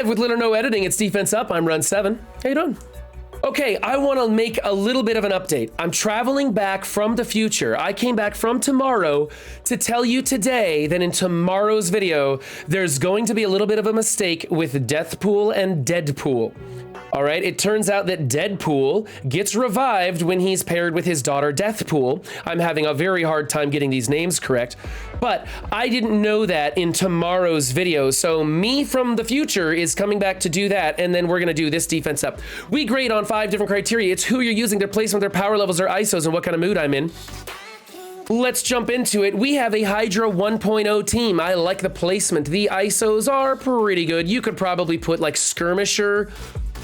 With little or no editing, it's Defense Up. I'm Run 7. How you doing? Okay, I want to make a little bit of an update. I'm traveling back from the future. I came back from tomorrow to tell you today that in tomorrow's video, there's going to be a little bit of a mistake with Deathpool and Deadpool. All right, it turns out that Deadpool gets revived when he's paired with his daughter Deathpool. I'm having a very hard time getting these names correct, but I didn't know that in tomorrow's video. So me from the future is coming back to do that, and then we're gonna do this Defense Up. We grade on 5 different criteria. It's who you're using, their placement, their power levels, their ISOs, and what kind of mood I'm in. Let's jump into it. We have a Hydra 1.0 team. I like the placement. The ISOs are pretty good. You could probably put like Skirmisher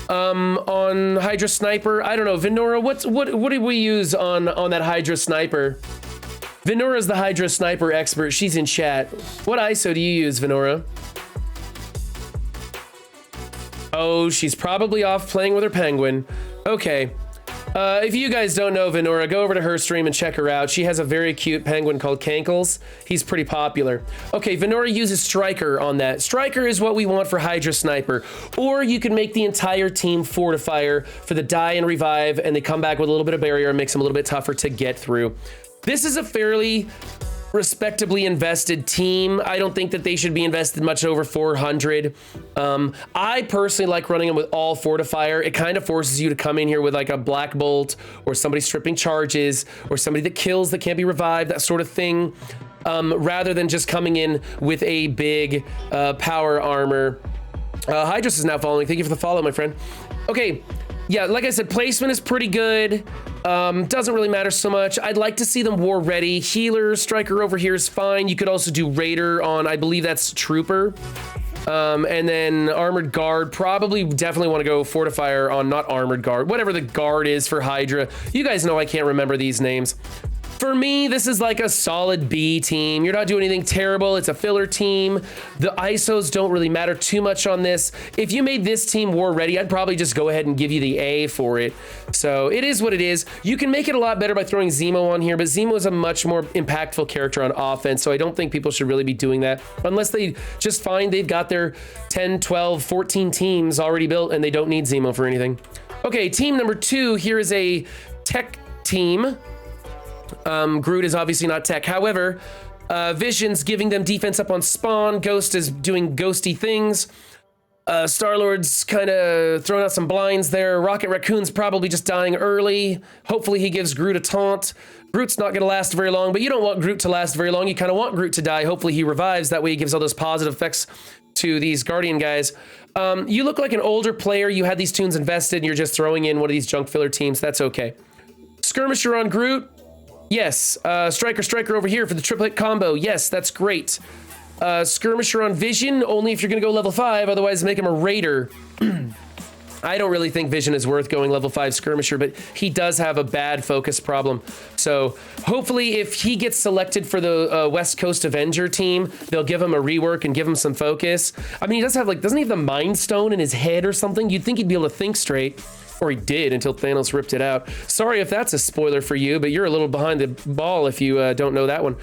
on Hydra Sniper. I don't know, Venora, what did we use on that Hydra Sniper? Venora's the Hydra Sniper expert. She's in chat. What ISO do you use, Venora? Oh, she's probably off playing with her penguin. Okay. If you guys don't know Venora, go over to her stream and check her out. She has a very cute penguin called Cankles. He's pretty popular. Okay, Venora uses Striker on that. Striker is what we want for Hydra Sniper. Or you can make the entire team Fortifier for the die and revive, and they come back with a little bit of barrier and makes them a little bit tougher to get through. This is a fairly respectably invested team. I don't think that they should be invested much over 400. I personally like running them with all Fortifier. It kind of forces you to come in here with like a Black Bolt or somebody stripping charges or somebody that kills that can't be revived, that sort of thing, rather than just coming in with a big power armor. Hydras is now following. Thank you for the follow, my friend. Okay. Yeah, like I said, placement is pretty good. Doesn't really matter so much. I'd like to see them war ready. Healer, Striker over here is fine. You could also do Raider on, I believe that's Trooper. And then Armored Guard, probably definitely want to go Fortifier on not Armored Guard, whatever the guard is for Hydra. You guys know I can't remember these names. For me, this is like a solid B team. You're not doing anything terrible. It's a filler team. The ISOs don't really matter too much on this. If you made this team war ready, I'd probably just go ahead and give you the A for it. So it is what it is. You can make it a lot better by throwing Zemo on here, but Zemo is a much more impactful character on offense, so I don't think people should really be doing that unless they just find they've got their 10, 12, 14 teams already built and they don't need Zemo for anything. Okay, team number 2, here is a tech team. Groot is obviously not tech. However, Vision's giving them defense up on spawn. Ghost is doing ghosty things. Star-Lord's kind of throwing out some blinds there. Rocket Raccoon's probably just dying early. Hopefully he gives Groot a taunt. Groot's not going to last very long, but you don't want Groot to last very long. You kind of want Groot to die. Hopefully he revives. That way he gives all those positive effects to these Guardian guys. You look like an older player. You had these tunes invested and you're just throwing in one of these junk filler teams. That's okay. Skirmisher on Groot. Yes. Striker over here for the triplet combo. Yes, that's great. Skirmisher on Vision, only if you're going to go level 5, otherwise make him a Raider. I don't really think Vision is worth going level 5 Skirmisher, but he does have a bad focus problem. So hopefully if he gets selected for the West Coast Avenger team, they'll give him a rework and give him some focus. I mean, he does have like, doesn't he have the Mind Stone in his head or something? You'd think he'd be able to think straight. Or he did until Thanos ripped it out. Sorry if that's a spoiler for you, but you're a little behind the ball if you don't know that one.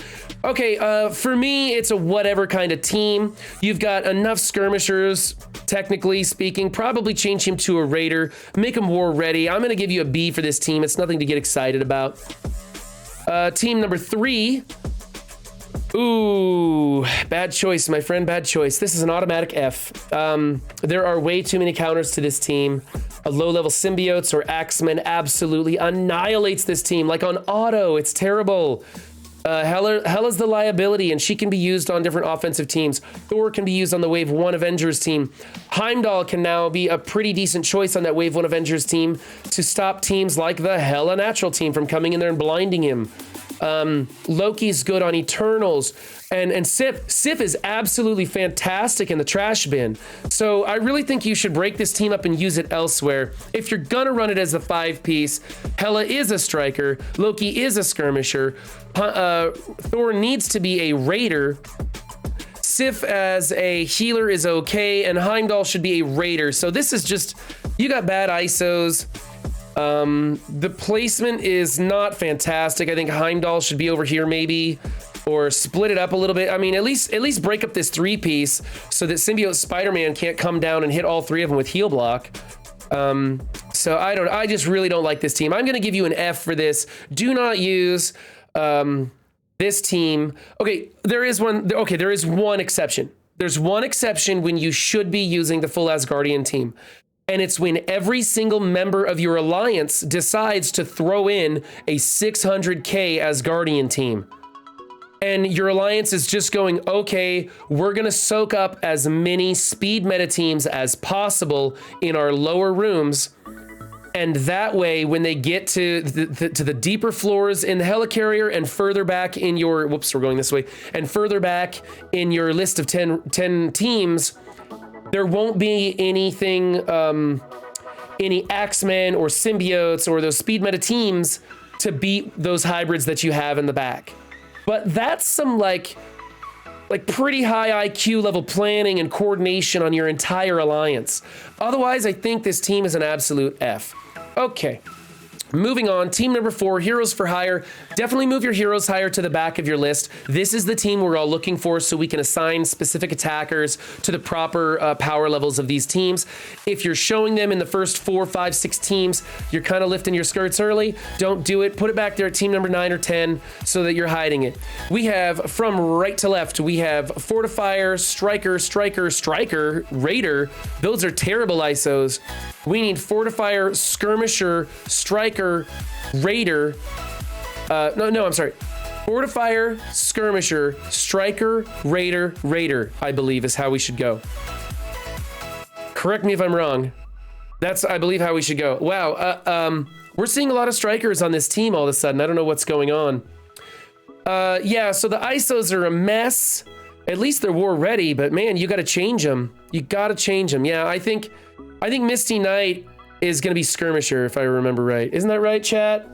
Okay, for me, it's a whatever kind of team. You've got enough skirmishers, technically speaking. Probably change him to a Raider. Make him war ready. I'm going to give you a B for this team. It's nothing to get excited about. Team number 3. Ooh, bad choice, my friend, bad choice. This is an automatic F. There are way too many counters to this team. A low-level symbiotes or Axeman absolutely annihilates this team, like on auto. It's terrible. Hela's the liability, and she can be used on different offensive teams. Thor can be used on the Wave 1 Avengers team. Heimdall can now be a pretty decent choice on that Wave 1 Avengers team to stop teams like the Hela Natural team from coming in there and blinding him. Loki's good on Eternals, and Sif is absolutely fantastic in the trash bin. So I really think you should break this team up and use it elsewhere. If you're gonna run it as a 5-piece, Hela is a striker, Loki is a skirmisher, Thor needs to be a raider, Sif as a healer is okay, and Heimdall should be a raider. So this is just, you got bad ISOs. The placement is not fantastic. I think Heimdall should be over here maybe. or split it up a little bit. I mean, at least break up this 3-piece so that Symbiote Spider-Man can't come down and hit all 3 of them with heal block. So I just really don't like this team. I'm going to give you an F for this. Do not use this team. Okay, there is one exception. There's one exception when you should be using the full Asgardian team. And it's when every single member of your alliance decides to throw in a 600k Asgardian team. And your alliance is just going, okay, we're going to soak up as many speed meta teams as possible in our lower rooms. And that way, when they get to the deeper floors in the helicarrier and further back in your, whoops, we're going this way, and further back in your list of 10 teams, there won't be anything, any Axemen or symbiotes or those speed meta teams to beat those hybrids that you have in the back. But that's some like pretty high IQ level planning and coordination on your entire alliance. Otherwise, I think this team is an absolute F. Okay. Moving on, team number 4, Heroes for Hire. Definitely move your heroes higher to the back of your list. This is the team we're all looking for so we can assign specific attackers to the proper power levels of these teams. If you're showing them in the first 4, 5, 6 teams, you're kind of lifting your skirts early. Don't do it. Put it back there at team number 9 or 10 so that you're hiding it. We have, from right to left, we have Fortifier, Striker, Raider. Those are terrible ISOs. We need Fortifier, Skirmisher, Striker, Raider. I'm sorry. Fortifier, Skirmisher, Striker, Raider, I believe is how we should go. Correct me if I'm wrong. That's, I believe, how we should go. Wow. We're seeing a lot of Strikers on this team all of a sudden. I don't know what's going on. Yeah, so the ISOs are a mess. At least they're war ready, but man, you got to change them. You got to change them. Yeah, I think Misty Knight is going to be Skirmisher, if I remember right. Isn't that right, chat?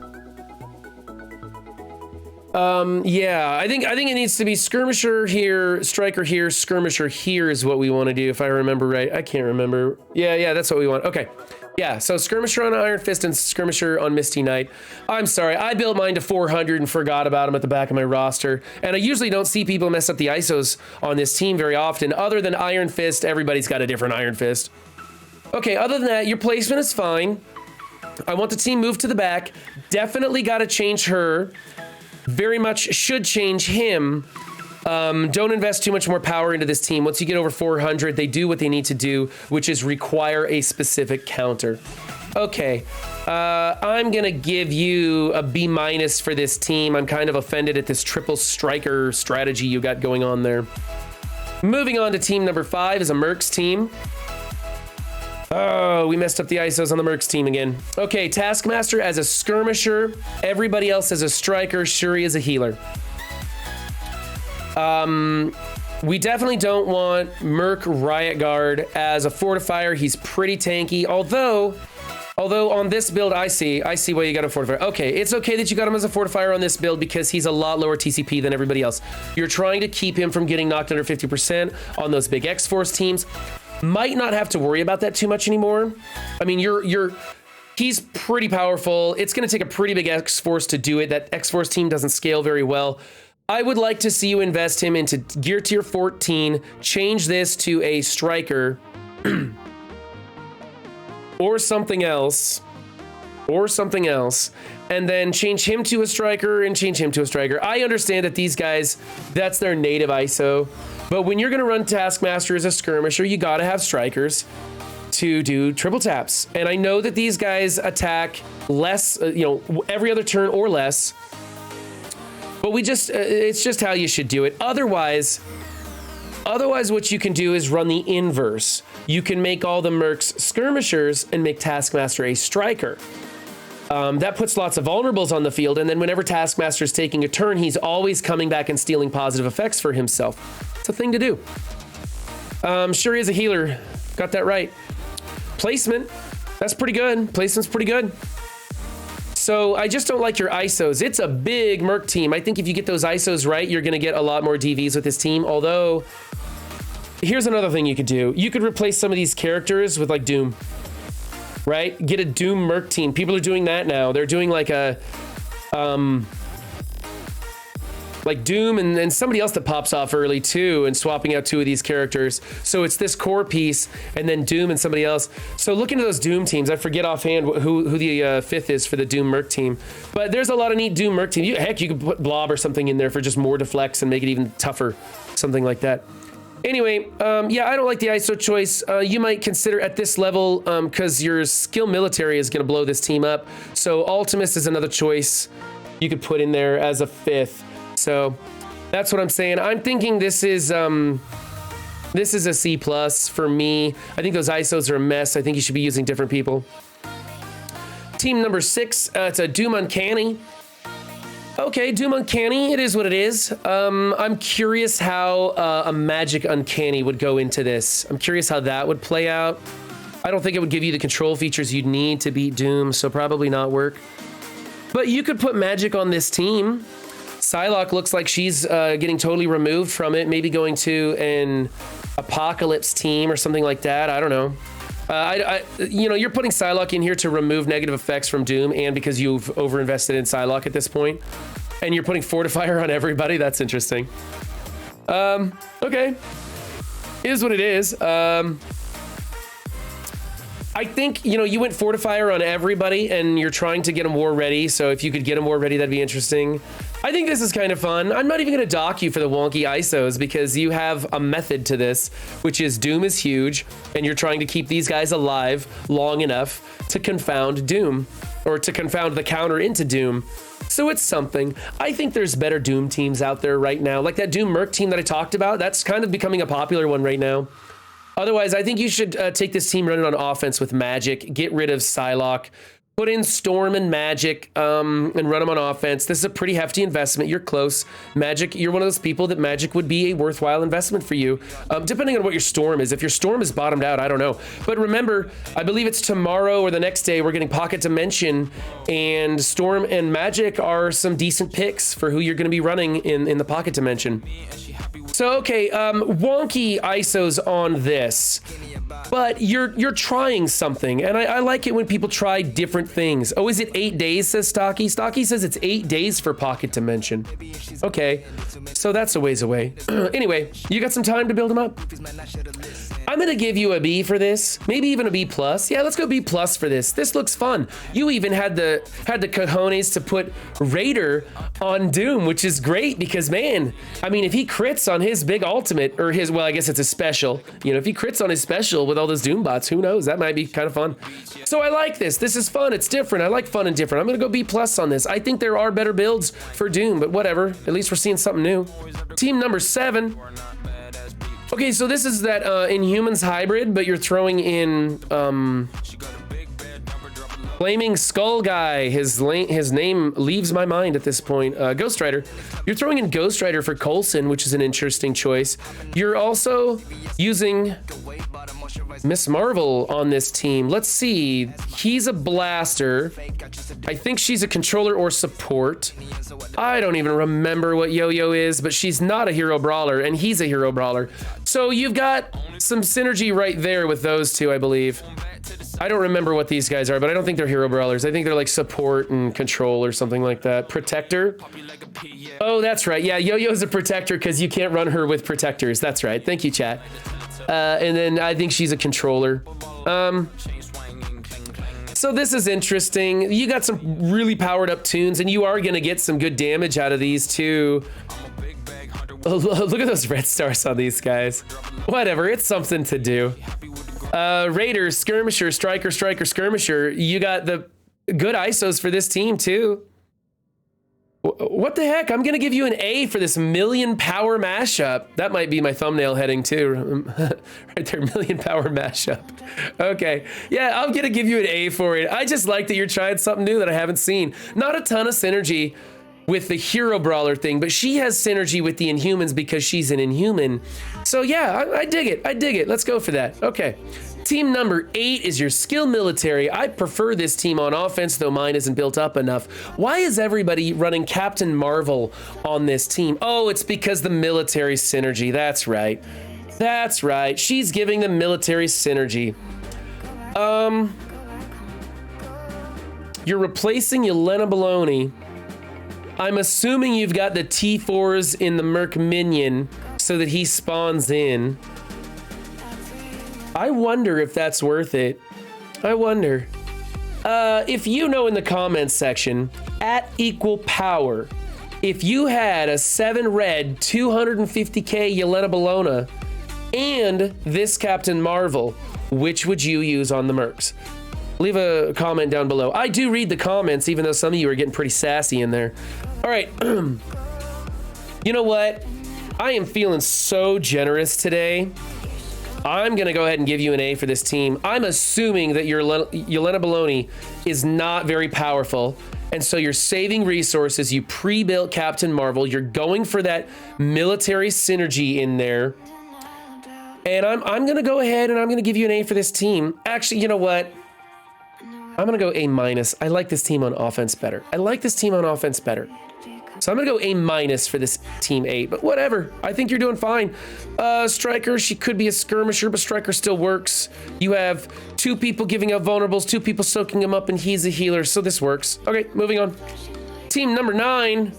Yeah, I think it needs to be Skirmisher here, Striker here, Skirmisher here is what we want to do, if I remember right. I can't remember. Yeah, that's what we want. Okay. Yeah, so Skirmisher on Iron Fist and Skirmisher on Misty Knight. I'm sorry, I built mine to 400 and forgot about them at the back of my roster. And I usually don't see people mess up the ISOs on this team very often. Other than Iron Fist, everybody's got a different Iron Fist. Okay, other than that, your placement is fine. I want the team moved to the back. Definitely got to change her. Very much should change him. Don't invest too much more power into this team. Once you get over 400, they do what they need to do, which is require a specific counter. Okay, I'm gonna give you a B- for this team. I'm kind of offended at this triple striker strategy you got going on there. Moving on to team number 5 is a Mercs team. Oh, we messed up the ISOs on the Mercs team again. Okay, Taskmaster as a skirmisher, everybody else as a striker, Shuri as a healer. We definitely don't want Merc Riot Guard as a fortifier. He's pretty tanky, although on this build, I see why you got a fortifier. Okay, it's okay that you got him as a fortifier on this build because he's a lot lower TCP than everybody else. You're trying to keep him from getting knocked under 50% on those big X-Force teams. Might not have to worry about that too much anymore. I mean, he's pretty powerful. It's going to take a pretty big X-Force to do it. That X-Force team doesn't scale very well. I would like to see you invest him into Gear Tier 14, change this to a striker, or something else, and then change him to a striker and change him to a striker. I understand that these guys, that's their native ISO, but when you're gonna run Taskmaster as a skirmisher, you gotta have strikers to do triple taps. And I know that these guys attack less, every other turn or less, but it's just how you should do it. Otherwise, what you can do is run the inverse. You can make all the Mercs skirmishers and make Taskmaster a striker. That puts lots of vulnerables on the field, and then whenever Taskmaster's taking a turn, he's always coming back and stealing positive effects for himself. It's a thing to do. Shuri is a healer. Got that right. Placement, that's pretty good. Placement's pretty good. So I just don't like your ISOs. It's a big Merc team. I think if you get those ISOs right, you're going to get a lot more DVs with this team. Although, here's another thing you could do. You could replace some of these characters with like Doom, right? Get a Doom Merc team. People are doing that now. They're doing like a like Doom and somebody else that pops off early too, and swapping out 2 of these characters. So it's this core piece and then Doom and somebody else. So look into those Doom teams. I forget offhand who the 5th is for the Doom Merc team, but there's a lot of neat Doom Merc teams. Heck, you could put Blob or something in there for just more deflects and make it even tougher, something like that. Anyway, yeah, I don't like the ISO choice. You might consider at this level, because your skill military is going to blow this team up. So Ultimus is another choice you could put in there as a 5th. So that's what I'm saying. I'm thinking this is a C+ for me. I think those ISOs are a mess. I think you should be using different people. Team number 6, it's a Doom Uncanny. Okay, Doom Uncanny, it is what it is. I'm curious how a Magic Uncanny would go into this. I'm curious how that would play out. I don't think it would give you the control features you'd need to beat Doom, so probably not work. But you could put Magic on this team. Psylocke looks like she's getting totally removed from it, maybe going to an Apocalypse team or something like that. I don't know. You know, you're putting Psylocke in here to remove negative effects from Doom, and because you've overinvested in Psylocke at this point, and you're putting Fortifier on everybody. That's interesting. Okay, is what it is. I think, you know, you went Fortifier on everybody and you're trying to get them war ready. So if you could get them war ready, that'd be interesting. I think this is kind of fun. I'm not even going to dock you for the wonky ISOs because you have a method to this, which is Doom is huge and you're trying to keep these guys alive long enough to confound Doom, or to confound the counter into Doom. So it's something. I think there's better Doom teams out there right now. Like that Doom Merc team that I talked about, that's kind of becoming a popular one right now. Otherwise, I think you should take this team, run it on offense with Magic, get rid of Psylocke, put in Storm and Magic, and run them on offense. This is a pretty hefty investment. You're close. Magic, you're one of those people that Magic would be a worthwhile investment for you, depending on what your Storm is. If your Storm is bottomed out, I don't know. But remember, I believe it's tomorrow or the next day, we're getting Pocket Dimension, and Storm and Magic are some decent picks for who you're going to be running in the Pocket Dimension. So, okay, wonky ISOs on this, but you're trying something, and I like it when people try different things. Oh, is it 8 days, says Stocky? Stocky says it's 8 days for Pocket Dimension. Okay, so that's a ways away. Anyway, you got some time to build them up. I'm gonna give you a B for this, maybe even a B+. Yeah, let's go B+ for this. This looks fun. You even had the cojones to put Raider on Doom, which is great because, man, I mean, if he crits on his big ultimate, or his, well, I guess it's a special, you know, if he crits on his special with all those Doom bots, who knows? That might be kind of fun. So I like this. This is fun. It's different. I like fun and different. I'm gonna go B+ on this. I think there are better builds for Doom, but whatever. At least we're seeing something new. Team number 7. Okay, so this is that Inhumans hybrid, but you're throwing in Flaming Skull guy. His name leaves my mind at this point. Ghost Rider. You're throwing in Ghost Rider for Coulson, which is an interesting choice. You're also using Miss Marvel on this team. Let's see. He's a blaster. I think she's a controller or support. I don't even remember what Yo-Yo is, but she's not a hero brawler, and he's a hero brawler. So you've got some synergy right there with those two, I believe. I don't remember what these guys are, but I don't think they're hero brawlers. I think they're like support and control or something like that. Protector. Oh, that's right. Yeah, Yo-Yo's a protector because you can't run her with protectors. That's right. Thank you, chat. And then I think she's a controller. So this is interesting. You got some really powered up tunes, and you are going to get some good damage out of these too. Oh, look at those red stars on these guys. Whatever, it's something to do. Raider, Skirmisher, Striker, Skirmisher. You got the good ISOs for this team too. What the heck? I'm gonna give you an A for this million power mashup. That might be my thumbnail heading too. Right there, million power mashup. Okay, yeah, I'm gonna give you an A for it. I just like that you're trying something new that I haven't seen. Not a ton of synergy with the hero brawler thing, but she has synergy with the Inhumans because she's an Inhuman. So yeah, I dig it. I dig it. Let's go for that. Okay. Team number 8 is your skill military. I prefer this team on offense, though mine isn't built up enough. Why is everybody running Captain Marvel on this team? Oh, it's because the military synergy. That's right. That's right. She's giving the military synergy. You're replacing Yelena Baloney. I'm assuming you've got the T4s in the Merc minion so that he spawns in. I wonder if that's worth it. I wonder. If you know in the comments section, at equal power, if you had a 7 red 250k Yelena Bologna and this Captain Marvel, which would you use on the Mercs? Leave a comment down below. I do read the comments, even though some of you are getting pretty sassy in there. All right. You know what? I am feeling so generous today. I'm going to go ahead and give you an A for this team. I'm assuming that your Yelena Bologna is not very powerful. And so you're saving resources. You pre-built Captain Marvel. You're going for that military synergy in there. And I'm going to go ahead and I'm going to give you an A for this team. Actually, you know what? I'm going to go A-. I like this team on offense better. So I'm going to go A- for this team 8, but whatever. I think you're doing fine. Striker, she could be a skirmisher, but Striker still works. You have 2 people giving out vulnerables, 2 people soaking them up, and he's a healer, so this works. Okay, moving on. Team number 9,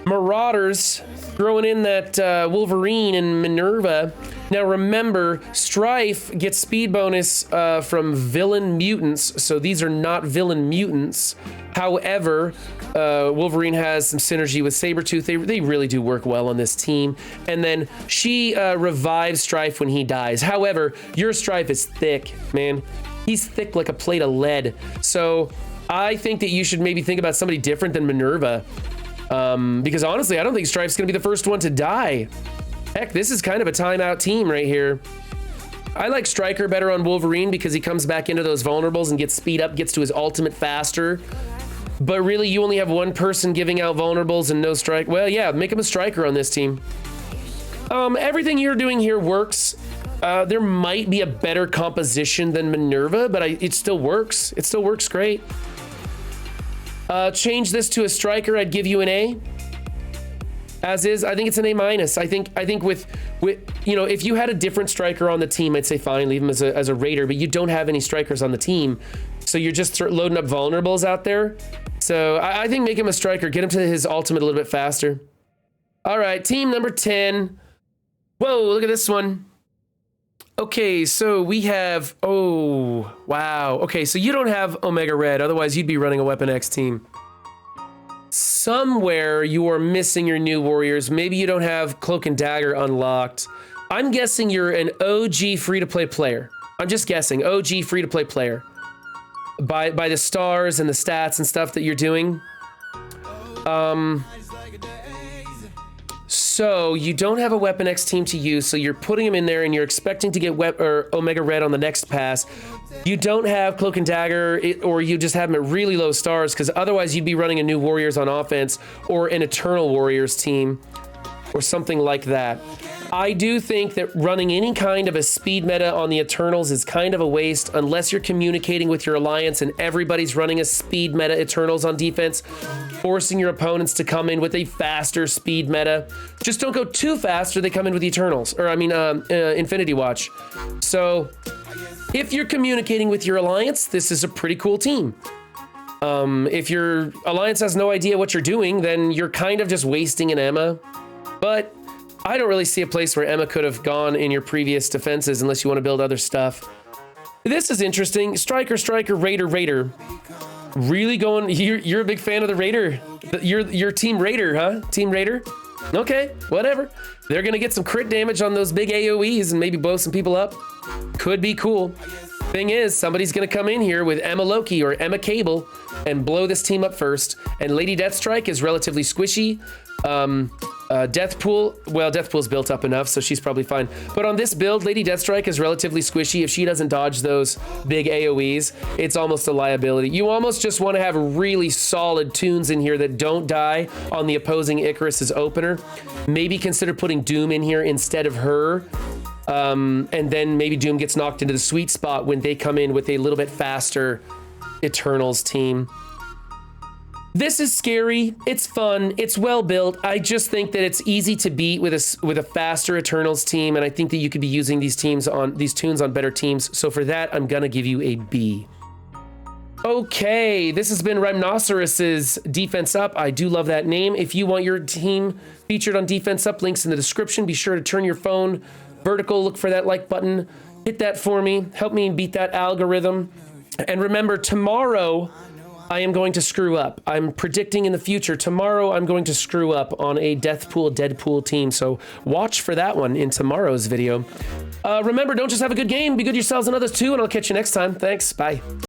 Marauders, throwing in that Wolverine and Minerva. Now remember, Strife gets speed bonus from villain mutants, so these are not villain mutants. However, Wolverine has some synergy with Sabretooth. They really do work well on this team. And then she revives Strife when he dies. However, your Strife is thick, man. He's thick like a plate of lead. So I think that you should maybe think about somebody different than Minerva. Because honestly, I don't think Strife's gonna be the first one to die. Heck, this is kind of a timeout team right here. I like Striker better on Wolverine because he comes back into those vulnerables and gets speed up, gets to his ultimate faster. But really, you only have one person giving out vulnerables and no strike. Well, yeah, make him a Striker on this team. Everything you're doing here works. There might be a better composition than Minerva, but it still works. It still works great. Change this to a Striker, I'd give you an A. As is, I think it's an A-. I think with you know, if you had a different Striker on the team, I'd say fine, leave him as a Raider, but you don't have any Strikers on the team, so you're just loading up vulnerables out there. So I think make him a Striker, get him to his ultimate a little bit faster. All right, team number 10. Whoa, look at this one. Okay, so we have, oh, wow. Okay, so you don't have Omega Red, otherwise you'd be running a Weapon X team. Somewhere you are missing your new warriors. Maybe you don't have Cloak and Dagger unlocked. I'm guessing you're an OG free-to-play player. I'm just guessing, OG free-to-play player. By the stars and the stats and stuff that you're doing. So you don't have a Weapon X team to use, so you're putting them in there and you're expecting to get Omega Red on the next pass. You don't have Cloak and Dagger, or you just have them at really low stars, because otherwise you'd be running a new Warriors on offense or an Eternal Warriors team or something like that. I do think that running any kind of a speed meta on the Eternals is kind of a waste unless you're communicating with your alliance and everybody's running a speed meta Eternals on defense, forcing your opponents to come in with a faster speed meta. Just don't go too fast or they come in with the Eternals, or I mean Infinity Watch. So if you're communicating with your alliance, this is a pretty cool team. If your alliance has no idea what you're doing, then you're kind of just wasting an Emma. But I don't really see a place where Emma could have gone in your previous defenses unless you want to build other stuff. This is interesting. Striker, Raider. Really going, you're a big fan of the Raider. You're Team Raider, huh? Team Raider? Okay, whatever. They're gonna get some crit damage on those big AoEs and maybe blow some people up. Could be cool. Thing is, somebody's gonna come in here with Emma Loki or Emma Cable and blow this team up first. And Lady Deathstrike is relatively squishy. Deathpool, well, Deathpool's built up enough, so she's probably fine. But on this build, Lady Deathstrike is relatively squishy. If she doesn't dodge those big AoEs, it's almost a liability. You almost just want to have really solid tunes in here that don't die on the opposing Icarus's opener. Maybe consider putting Doom in here instead of her. And then maybe Doom gets knocked into the sweet spot when they come in with a little bit faster Eternals team. This is scary, it's fun, it's well built. I just think that it's easy to beat with a faster Eternals team, and I think that you could be using these tunes on better teams. So for that, I'm gonna give you a B. Okay, this has been Rhymenoceros's Defense Up. I do love that name. If you want your team featured on Defense Up, links in the description. Be sure to turn your phone vertical, look for that like button, hit that for me, help me beat that algorithm. And remember, tomorrow I am going to screw up. I'm predicting in the future, tomorrow I'm going to screw up on a Deadpool team, so watch for that one in tomorrow's video. Remember, don't just have a good game, be good yourselves and others too, and I'll catch you next time. Thanks, bye.